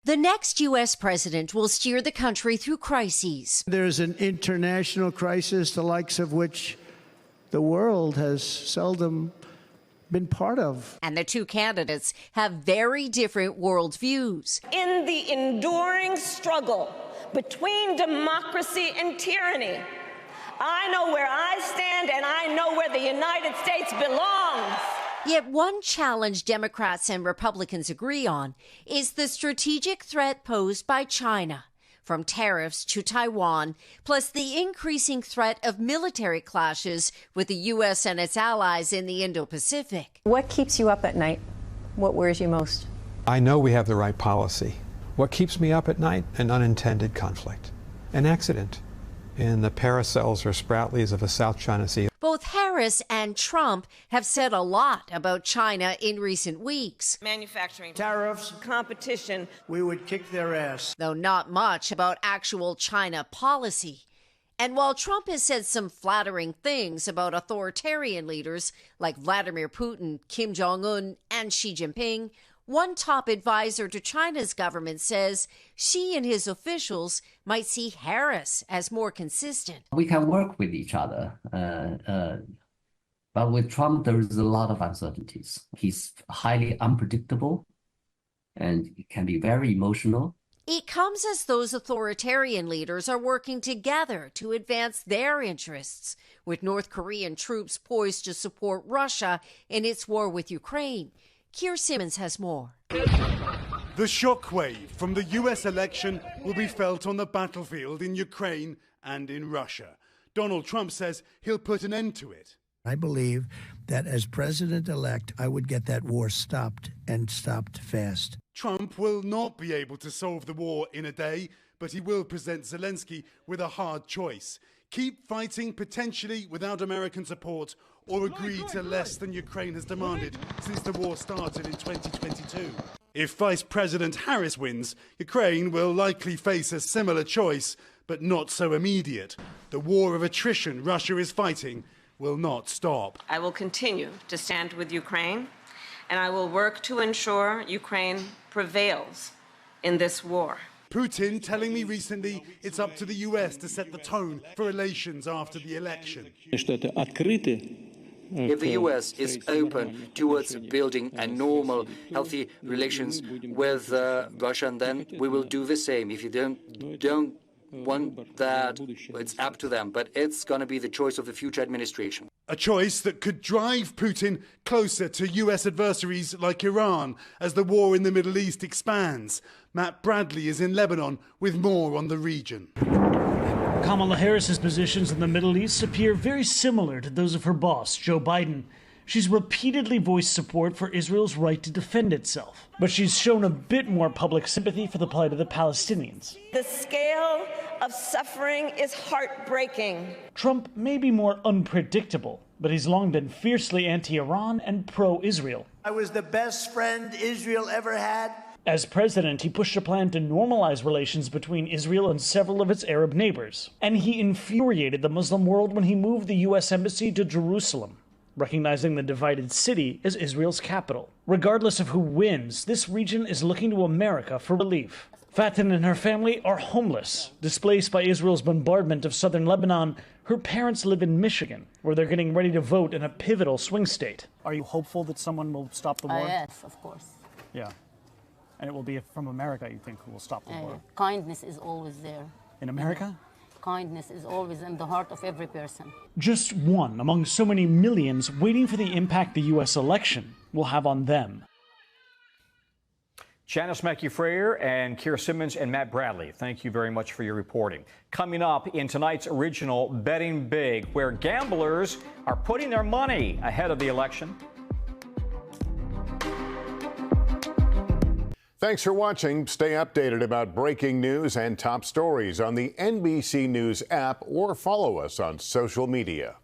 The next U.S. president will steer the country through crises. There's an international crisis, the likes of which the world has seldom been part of. And the two candidates have very different worldviews. In the enduring struggle between democracy and tyranny, I know where I stand and I know where the United States belongs. Yet one challenge Democrats and Republicans agree on is the strategic threat posed by China, from tariffs to Taiwan, plus the increasing threat of military clashes with the U.S. and its allies in the Indo-Pacific. What keeps you up at night? What worries you most? I know we have the right policy. What keeps me up at night? An unintended conflict, an accident in the Paracels or Spratlys of the South China Sea. Both Harris and Trump have said a lot about China in recent weeks. Manufacturing, Tariffs, competition. we would kick their ass. Though not much about actual China policy. And while Trump has said some flattering things about authoritarian leaders like Vladimir Putin, Kim Jong-un, and Xi Jinping, one top advisor to China's government says Xi and his officials might see Harris as more consistent. We can work with each other, but with Trump, there is a lot of uncertainties. He's highly unpredictable, and it can be very emotional. It comes as those authoritarian leaders are working together to advance their interests, with North Korean troops poised to support Russia in its war with Ukraine. Kier Simmons has more. The shockwave from the US election will be felt on the battlefield in Ukraine and in Russia. Donald Trump says he'll put an end to it. I believe that as president-elect, I would get that war stopped, and stopped fast. Trump will not be able to solve the war in a day, but he will present Zelensky with a hard choice. Keep fighting potentially without American support, or agree to less than Ukraine has demanded since the war started in 2022. If Vice President Harris wins, Ukraine will likely face a similar choice, but not so immediate. The war of attrition Russia is fighting will not stop. I will continue to stand with Ukraine, and I will work to ensure Ukraine prevails in this war. Putin telling me recently it's up to the US to set the tone for relations after the election. If the U.S. is open towards building a normal, healthy relations with Russia, then we will do the same. If you don't want that, it's up to them. But it's going to be the choice of the future administration. A choice that could drive Putin closer to U.S. adversaries like Iran as the war in the Middle East expands. Matt Bradley is in Lebanon with more on the region. Kamala Harris's positions in the Middle East appear very similar to those of her boss, Joe Biden. She's repeatedly voiced support for Israel's right to defend itself, but she's shown a bit more public sympathy for the plight of the Palestinians. The scale of suffering is heartbreaking. Trump may be more unpredictable, but he's long been fiercely anti-Iran and pro-Israel. I was the best friend Israel ever had. As president, he pushed a plan to normalize relations between Israel and several of its Arab neighbors. And he infuriated the Muslim world when he moved the U.S. embassy to Jerusalem, recognizing the divided city as Israel's capital. Regardless of who wins, this region is looking to America for relief. Fatin and her family are homeless. Displaced by Israel's bombardment of southern Lebanon, her parents live in Michigan, where they're getting ready to vote in a pivotal swing state. Are you hopeful that someone will stop the war? Yes, of course. Yeah. And it will be from America, you think, who will stop the war? Kindness is always there. In America? Kindness is always in the heart of every person. Just one among so many millions waiting for the impact the U.S. election will have on them. Janis, Mackey, Frayer, and Kier Simmons and Matt Bradley, thank you very much for your reporting. Coming up in tonight's original Betting Big, where gamblers are putting their money ahead of the election. Thanks for watching. Stay updated about breaking news and top stories on the NBC News app or follow us on social media.